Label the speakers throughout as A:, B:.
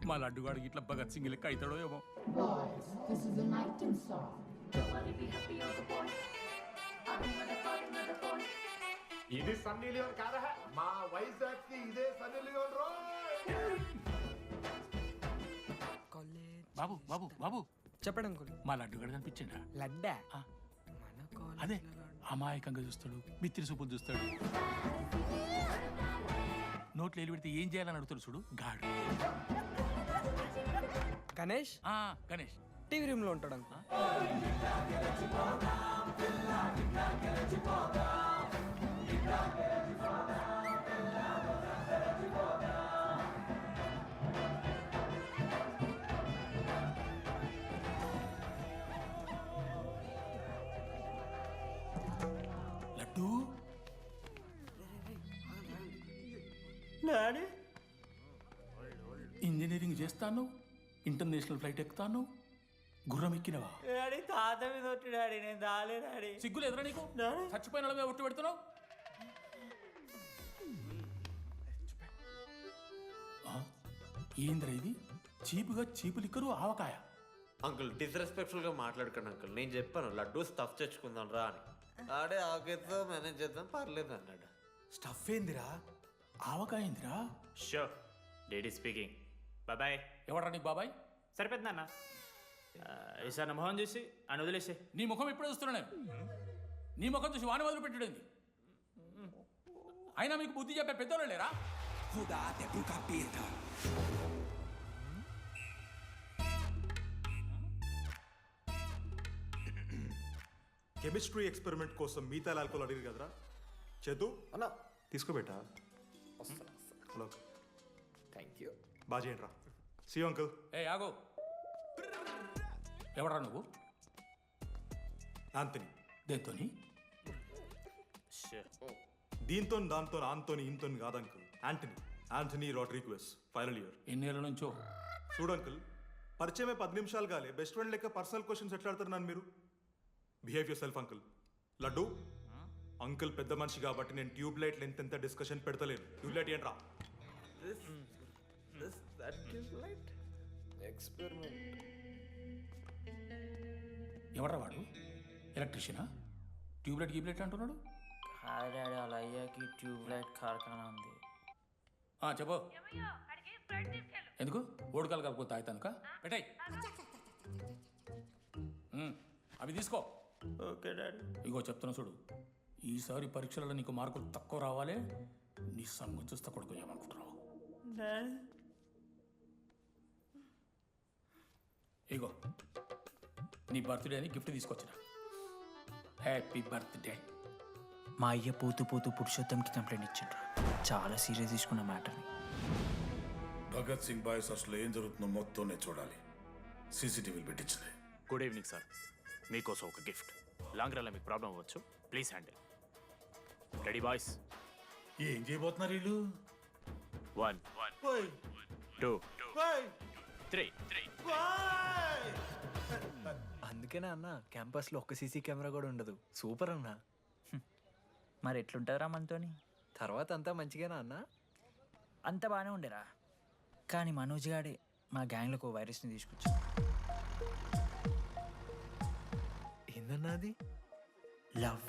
A: మా లడ్డుగాడికి ఇట్లా భగత్ సింగ్ లెక్క అవుతాడో ఏమో.
B: Boys, this is a night in song. Nobody be happy on the boy. I'm gonna fight another boy.
C: ఇది సన్నీ లియోన్ కాదా? మా వైజాగ్ కి ఇదే సన్నీ లియోన్ రో.
A: బాబు బాబు బాబు
D: చెప్పండి అంకుల్.
A: మా లడ్డుగాడు కనిపించిండా?
D: లడ్డా
A: ఆ.
D: మన కాలేజ్
A: అదే అమాయకంగా చూస్తాడు, మిత్రి సూపులు చూస్తాడు, నోట్లు ఎలి పెడితే ఏం చేయాలని అడుగుతాడు చూడు గాడు.
D: గణేష్
A: గణేష్
D: టీవీ రూమ్ లో ఉంటాడు అంకుల్.
A: లడ్డు ఇంజనీరింగ్ చేస్తాను, ఇంటర్నేషనల్ ఫ్లైట్ ఎక్కుతాను, గుర్రం ఎక్కినవా?
E: డాడీ తాత మీద ఒట్టు డాడీ, నేను దాలే డాడీ.
A: సిగ్గులు ఎదురా నీకు? చచ్చిపోయిన వాళ్ళ మీద ఒట్టు పెడుతున్నావు. ఏంద్రా ఇది? చీపుగా చీపు లిక్కరు ఆవకాయ.
F: అంకుల్ డిస్రెస్పెక్ట్ఫుల్ గా మాట్లాడకండి అంకుల్. నేను చెప్పాను లడ్డూ స్టఫ్ తెచ్చుకుందాం రా అని. ఆడే ఆకేతో మేనేజ్ చేద్దాం పర్లేదు అన్నాడు.
D: స్టఫ్ ఏందిరా?
A: ఆవకాయ ఏందిరా?
E: Show daddy speaking. బాబాయ్.
A: ఎవడ్రా నీకు బాబాయ్?
E: సరిపోతుంది అన్న. ఈసారి నా మొహం చూసి అని వదిలేసే.
A: నీ ముఖం ఎప్పుడే చూస్తున్నా నేను. నీ ముఖం చూసి వాని వదిలి పెట్టడండి. అయినా మీకు బుద్ధి చెప్పే పెద్దోళ్ళు లేరా?
G: కెమిస్ట్రీ ఎక్స్పెరిమెంట్ కోసం మీథైల్ ఆల్కహాల్ అడిగారు కదరా చేద్దు
F: అన్నా
G: తీసుకోబెట్టా. Hello
F: thank you.
G: బాగా చేయండి రా. See uncle.
A: ఏ ఆగో, ఎవడరా నువ్వు?
G: ఆంథనీ.
A: దేంతోని?
G: దీంతో దాంతో ఆంతోని ఇంతో కాదు uncle. Anthony Rodrigues, final year.
A: ఎన్నేళ్ళ నుంచో?
G: చూడు అంకుల్, పరిచయమే 10 నిమిషాలు కాలే బెస్ట్ ఫ్రెండ్ లెక్క పర్సనల్ క్వశ్చన్స్ ఎట్లా ఆడతారు నన్ను మీరు? Behave yourself uncle. లడ్డు అంకుల్ పెద్ద మనిషి కాబట్టి నేను ట్యూబ్ లైట్ లెంత్ ఎంత డిస్కషన్ పెడతలేను. ట్యూబ్ లైట్ ఏంట్రా?
A: ఎవడ్రా వాడు? ఎలక్ట్రీషియనా? ట్యూబ్లైట్ గీబ్లైట్ అంటున్నాడు.
E: హాయ్ డాడీ, అలా అయ్యాకి ట్యూబ్ లైట్ కార్ఖానా ఉంది.
A: చెప్పు. ఎందుకు? ఓడికాలు కలుపుతా అవుతానుక పెట్టాయి. అవి తీసుకో.
E: Okay daddy.
A: ఇగో చెప్తున్నా చూడు, ఈసారి పరీక్షలలో నీకు మార్కులు తక్కువ రావాలి. నీ సంగతి చూస్తే కొడుకు ఏమనుకుంటున్నావు?
E: డాడీ
A: ఇగో నీ బర్త్డే అని గిఫ్ట్ తీసుకొచ్చిన. Happy birthday.
H: మా అయ్య పోతూ పోతూ పురుషోత్తంకి కంప్లైంట్ ఇచ్చిండ్రు. చాలా సీరియస్ తీసుకున్న మ్యాటర్ని.
I: భగత్ సింగ్ బాయ్స్ అసలు ఏం జరుగుతుందో మొత్తం నేను చూడాలి. సీసీటీవీలు పెట్టించలే.
J: గుడ్ ఈవినింగ్ సార్, మీకోసం ఒక గిఫ్ట్. లాంగ్ రన్లో మీకు ప్రాబ్లం అవ్వచ్చు, ప్లీజ్ హ్యాండిల్. Ready boys?
I: ఏం చేయబోతున్నారు వీళ్ళు?
J: 1 2 3.
H: అందుకేనా అన్న క్యాంపస్లో ఒక్క సీసీ కెమెరా కూడా ఉండదు. సూపర్ అన్న.
D: మరి ఎట్లుంటారా మనతోని?
H: తర్వాత అంతా మంచిగానా అన్న?
D: అంత బాగానే ఉండేరా, కానీ మనోజ్ గాడే మా గ్యాంగ్లోకి ఓ వైరస్ని తీసుకొచ్చా.
H: ఏందన్నా అది?
D: లవ్.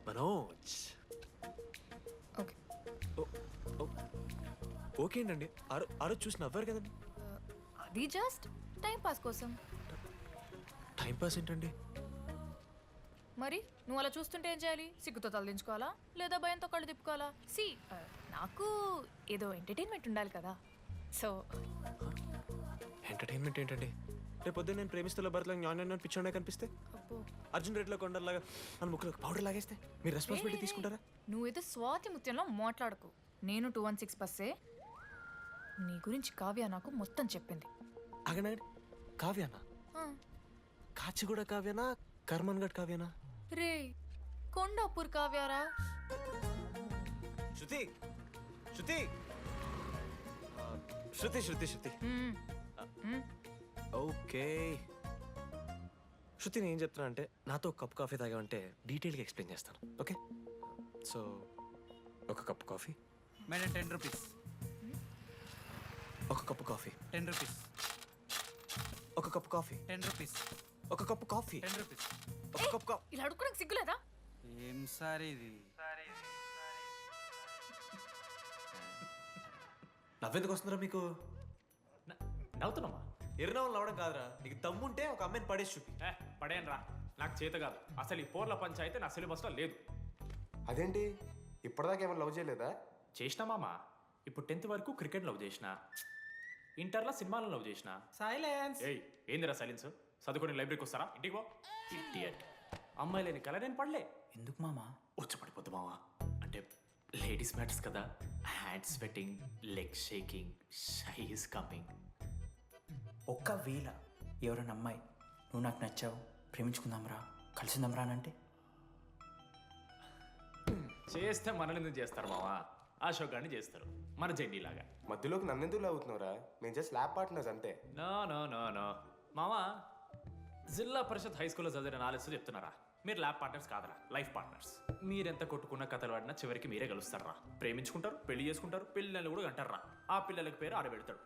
F: మనోజ్ ఓకే అండి. ఆ రోజు చూసి నవ్వారు కదండి.
K: అది జస్ట్ టైం పాస్ కోసం.
F: టైం పాస్ ఏంటండి?
K: మరి నువ్వు అలా చూస్తుంటే ఏం చేయాలి? సిగ్గుతో తలదించుకోవాలా లేదా భయంతో కళ్ళు తిప్పుకోవాలా? నాకు ఏదో ఎంటర్టైన్మెంట్ ఉండాలి కదా. సో
F: ఎంటర్టైన్మెంట్ ఏంటండి? రేపు పొద్దున్న నేను ప్రేమిస్తున్న భర్తలకు జ్ఞానం పిచ్చోడే కనిపిస్తే, అర్జున్ రెడ్డిలో కొండలాగా మన ముక్కలు పౌడర్ లాగేస్తే మీరు రెస్పాన్సిబిలిటీ తీసుకుంటారా?
K: నువ్వేదో స్వాతి ముత్యంలో మాట్లాడకు. నేను 216 బస్సే. నీ గురించి కావ్య నాకు మొత్తం చెప్పింది.
F: అగనాడు కావ్యానా? కాచిగూడ కావ్యానా? కర్మన్ గడ్ కావ్యానా?
K: రే కొండాపూర్ కావ్యారా?
F: శృతి శృతి శృతి శృతి శృతి ఓకే శృతి నేను ఏం చెప్తున్నా అంటే నాతో ఒక కప్ కాఫీ తాగామంటే డీటెయిల్గా ఎక్స్ప్లెయిన్ చేస్తాను ఓకే సో ఒక కప్ కాఫీ
H: మేడం 10 రూపీస్
F: ఒక కప్పు కాఫీ
H: 10 రూపీస్
F: ఒక కప్పు కాఫీ
H: 10 రూపీస్
F: ఒక కప్పు కాఫీ
H: 10 రూపీస్
F: ఒక కప్పు కాఫీ
K: ఇలా అడుక్కోడానికి సిగ్గులేదా?
H: ఏం సార్ ఇది
F: నవ్వెందుకు వస్తున్నారా మీకు
J: నవ్వుతున్నామా?
F: ఎర్రనవ్వులు నవ్వడం కాదురా నీకు దమ్ముంటే ఒక అమ్మాయిని పడేసి చూపి
J: పడేయను రా, నాకు చేత కాదు. అసలు ఈ పోర్ల పంచాయితీ నా సిలబస్లో లేదు.
C: అదేంటి ఇప్పటిదాకా ఏమైనా లవ్ చేయలేదా?
J: చేసినా మామ. ఇప్పుడు 10th వరకు క్రికెట్ లవ్ చేసిన, ఇంటర్లో సినిమాలను లవ్ చేసిన.
H: సైలెన్స్
J: ఏయ్ ఏందిరా సైలెన్స్? చదువుకొని లైబ్రరీకి వస్తారా? ఇంటికి పో. ఇడియట్. అమ్మాయి లేని కల నేను పడలే.
H: ఎందుకు మామా?
J: వచ్చపడిపోద్దు మావా. అంటే లేడీస్ మ్యాటర్స్ కదా. Hand sweating, leg shaking, shy is coming.
H: ఒక్కవేళ ఎవరైనా అమ్మాయి నువ్వు నాకు నచ్చావు, ప్రేమించుకుందాంరా, కలిసిందాంరా అని అంటే
J: చేస్తే మనల్ని ఎందుకు చేస్తారు మావా? అశోక్ గారిని చేస్తారు, మన జెండీలాగా.
C: మధ్యలోకి నన్నెందుకు లవ్ అవుతున్నావురా? మేము జస్ట్ ల్యాబ్ పార్ట్నర్స్ అంతే.
J: నో నో నో నో మావా, జిల్లా పరిషత్ హై స్కూల్లో చదివిన నాలెడ్జ్ చెప్తున్నారా? మీరు ల్యాబ్ పార్ట్నర్స్ కాదరా, లైఫ్ పార్ట్నర్స్. మీరెంత కొట్టుకున్న కథలు ఆడినా చివరికి మీరే కలుస్తారా. ప్రేమించుకుంటారు, పెళ్లి చేసుకుంటారు, పిల్లల్ని కూడా అంటారా. ఆ పిల్లలకి పేరు ఆడబెడతాడు.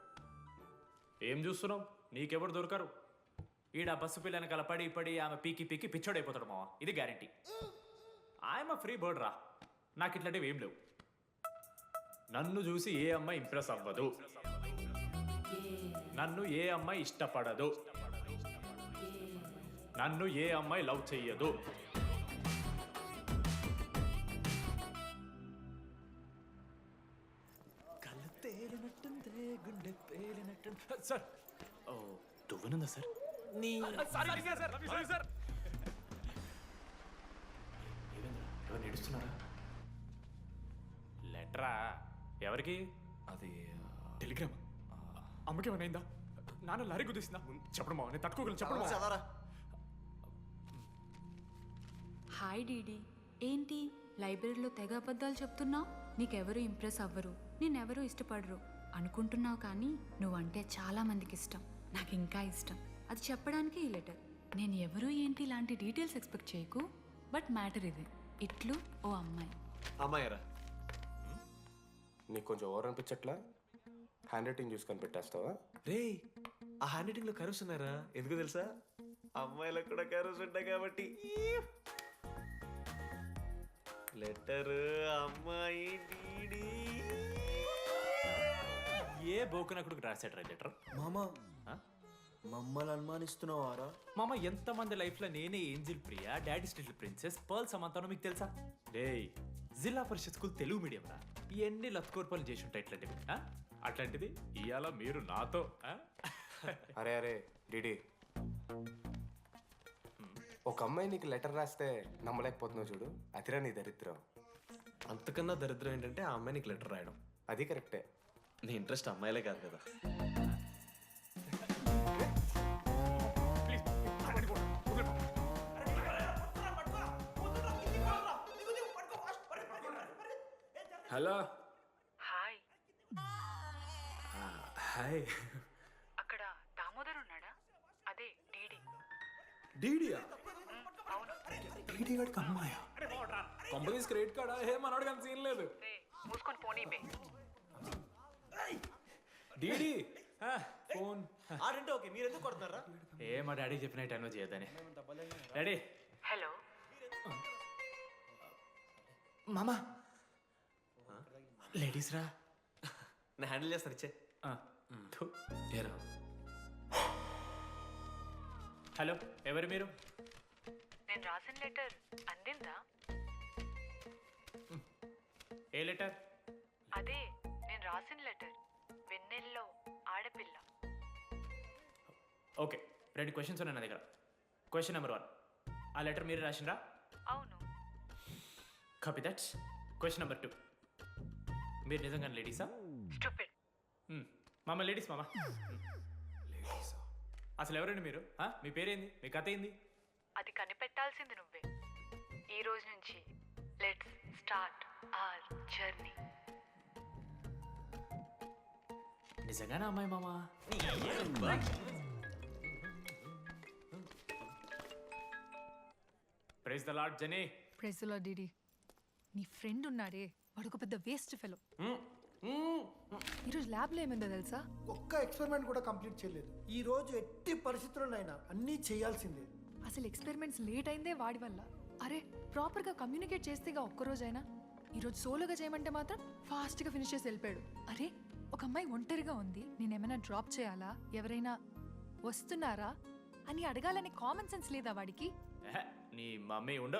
J: ఏం చూస్తున్నావు? నీకెవరు దొరకరు. ఈడ బస్సు పిల్లని కల పడి పడి ఆమె పీకి పీకి పిచ్చోడైపోతాడు మావా. ఇది గ్యారంటీ. ఆయమ ఫ్రీ బర్డ్ రా. నాకు ఇట్లాంటివి ఏం లేవు. నన్ను చూసి ఏ అమ్మాయి ఇంప్రెస్ అవ్వదు, నన్ను ఏ అమ్మాయి ఇష్టపడదు, నన్ను ఏ అమ్మాయి లవ్ చెయ్యదు. సార్ ఓ దువ్వనుందా సార్? ఎవరు నడుస్తున్నారా? లెటరా? ఎవరికి?
F: అది
J: టెలిగ్రామ్. అమ్మకి ఏమైనా నాన్న లారీ గుద్దేసిందా? చెప్పడం నేను తట్టుకోగలను. చెప్పడం
F: చదవరా.
L: హాయ్ డీడీ, ఏంటి లైబ్రరీలో తెగ అబద్ధాలు చెప్తున్నావు? నీకెవరు ఇంప్రెస్ అవ్వరు, నేనెవరూ ఇష్టపడరు అనుకుంటున్నావు, కానీ నువ్వంటే చాలా మందికి ఇష్టం, నాకు ఇంకా ఇష్టం. అది చెప్పడానికి ఈ లెటర్. నేను ఎవరు ఏంటి ఇలాంటి డీటెయిల్స్ ఎక్స్పెక్ట్ చేయకు, బట్ మ్యాటర్ ఇది. ఇట్లు ఓ అమ్మాయి.
F: అమ్మాయిరా?
C: నీకు కొంచెం ఓవర్ అనిపించట్లా? హ్యాండ్ రైటింగ్ చూసుకొని పెట్టేస్తావా?
F: రే ఆ హ్యాండ్ రైటింగ్ లో కర్వ్స్ ఉన్నారా? ఎందుకు తెలుసా? అమ్మాయిలకు కూడా కర్వ్స్ ఉంటాయి కాబట్టి. లెటర్ అమ్మాయి డీడీ.
J: ఏ బోకనకుడికి రాశాడు రా లెటర్?
H: మామా మమ్మల్ని అనుమానిస్తున్నావారా?
J: మామ, ఎంతమంది లైఫ్లో నేనే angel Priya, daddy still princess, పర్ల్ సమంతానో మీకు తెలుసా? డే జిల్లా పరిషత్ స్కూల్ తెలుగు మీడియం రా. ఎన్ని లత్కోర్పాలు చేసి ఉంటాయి ఇట్లాంటివి. అట్లాంటిది ఇవాళ మీరు నాతో.
C: అరే అరే డిడి, ఒక అమ్మాయి నీకు లెటర్ రాస్తే నమ్మలేకపోతున్నావు చూడు, అదిరా నీ దరిద్రం.
F: అంతకన్నా దరిద్రం ఏంటంటే ఆ అమ్మాయి నీకు లెటర్ రాయడం.
C: అది కరెక్టే.
F: నీ ఇంట్రెస్ట్ అమ్మాయిలే కాదు కదా.
J: హలో.
L: హాయ్.
J: హాయ్.
L: అక్కడ దామోదర్ ఉన్నాడా? అదే డీడీ.
A: డీడీయా?
L: అవును.
A: డీడీ వాడికి అమ్మాయా? Companies credit కార్డా? ఏ మనోడు కానీ సీన్ లేదు.
L: మూసుకొని పోనీ బే.
J: డీడీ ఫోన్.
F: ఆడంటే ఓకే, మీరు ఎందుకు కొడుతున్నారా?
J: ఏ మా డాడీ చెప్పిన టైంలో చేయదని. డాడీ.
L: హలో.
J: మామా లేడీస్ రా.
F: నేను హ్యాండిల్ చేస్తాను, ఇచ్చే.
J: ఏరా. హలో, ఎవరు మీరు?
L: నేను రాసిన లెటర్ అందిందా?
J: ఏ లెటర్?
L: అదే నేను రాసిన లెటర్, వెన్నెల్లో ఆడపిల్ల.
J: ఓకే, 2 క్వశ్చన్స్ ఉన్నాయి నా దగ్గర. క్వశ్చన్ నెంబర్ 1, ఆ లెటర్ మీరు రాసిండ్రా?
L: అవును.
J: Copy that. క్వశ్చన్ నెంబర్ 2, మీరు నిజంగా లేడీసా?
L: స్టూపిడ్.
J: మామ లేడీస్ మామ. అసలు ఎవరండి మీరు? మీ పేరేంది? మీ కథ ఏంది?
L: అది కనిపెట్టాల్సింది నువ్వే. ఈ రోజు నుంచి లెట్స్ స్టార్ట్ అవర్ జర్నీ.
J: నిజంగానే అమ్మాయి మామ. ప్రైజ్ ద లార్డ్ జెనీ.
K: ప్రెజలో డిడి నీ ఫ్రెండ్ ఉన్నాడే వాడు ఒక పెద్ద వేస్ట్ ఫెలో. ఈరోజు ల్యాబ్లో ఏమైందో తెలుసా?
M: ఒక్క ఎక్స్పెరిమెంట్ కూడా కంప్లీట్ చేయలేదు. ఈ రోజు ఎట్టి పరిస్థితుల్లోనైనా అన్నీ చేయాల్సిందే.
K: అసలు ఎక్స్పెరిమెంట్స్ లేట్ అయిందే వాడి వల్ల. అరే ప్రాపర్గా కమ్యూనికేట్ చేస్తేగా ఒక్కరోజైనా. ఈరోజు సోలోగా చేయమంటే మాత్రం ఫాస్ట్గా ఫినిష్ చేసి వెళ్ళిపోయాడు. అరే ఒక అమ్మాయి ఒంటరిగా ఉంది, నేనేమైనా డ్రాప్ చేయాలా, ఎవరైనా వస్తున్నారా అని అడగాలని కామన్ సెన్స్ లేదా వాడికి?
J: నీ మమ్మీ ఉండ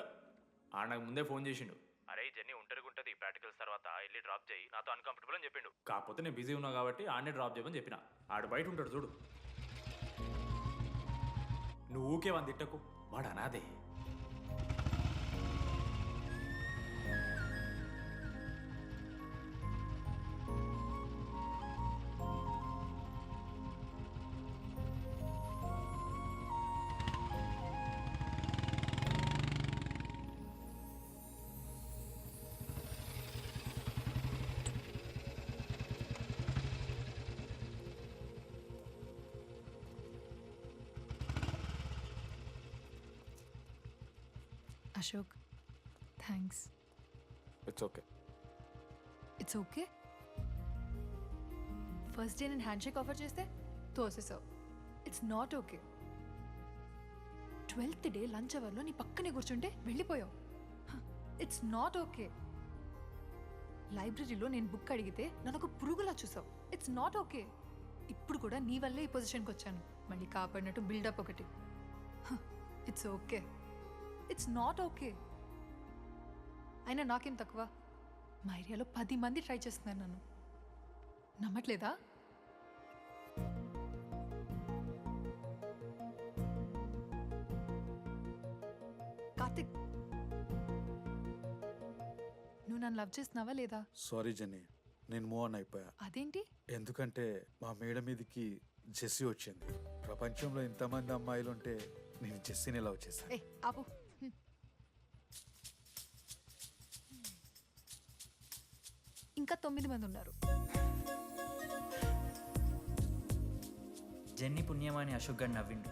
J: నాకు ముందే ఫోన్ చేసిండు. అరే జెన్నీ ఒంటరిగా ఉంటుంది, ప్రాక్టికల్స్ తర్వాత వెళ్ళి డ్రాప్ చేయి, నాతో అన్కంఫర్టబుల్ అని చెప్పిండు. కాకపోతే నేను బిజీ ఉన్నా కాబట్టి ఆడనే డ్రాప్ చేయమని చెప్పిన. ఆడు బయట ఉంటాడు చూడు. నువ్వు ఊకే వన్ తిట్టకు, వాడు అనాదే.
K: Ashok thanks.
C: It's okay.
K: It's okay. First day నేను హ్యాండ్ షేక్ ఆఫర్ చేస్తే తోసేసావు. It's not okay. 12th day lunch అవర్లో నీ పక్కనే కూర్చుంటే వెళ్ళిపోయావు. It's not okay. లైబ్రరీలో నేను బుక్ అడిగితే నన్ను ఒక పురుగులా చూసావు. It's not okay. ఇప్పుడు కూడా నీ వల్లే ఈ పొజిషన్కి వచ్చాను. మళ్ళీ కాపాడినట్టు బిల్డప్ ఒకటి. It's okay. It's not okay. అయినా నాకేం తక్కువ? మా ఏరియాలో 10 మంది ట్రై చేస్తున్నారు నన్ను. నమ్మట్లేదా? కార్తిక్ నువ్వు నన్ను లవ్ చేస్తున్నావా లేదా?
N: సారీ జెన్నీ, నేను మూవ్ ఆన్ అయిపోయా.
K: అదేంటి?
N: ఎందుకంటే మా మేడ మీదకి జెస్సీ వచ్చింది. ప్రపంచంలో ఇంతమంది అమ్మాయిలు ఉంటే నేను జెస్సీని లవ్ చేశాను.
K: ఏ ఆపు. ఇంకా 9 మంది ఉన్నారు.
D: జెన్నీ పుణ్యమాని అశోక్ గారు నవ్విండు.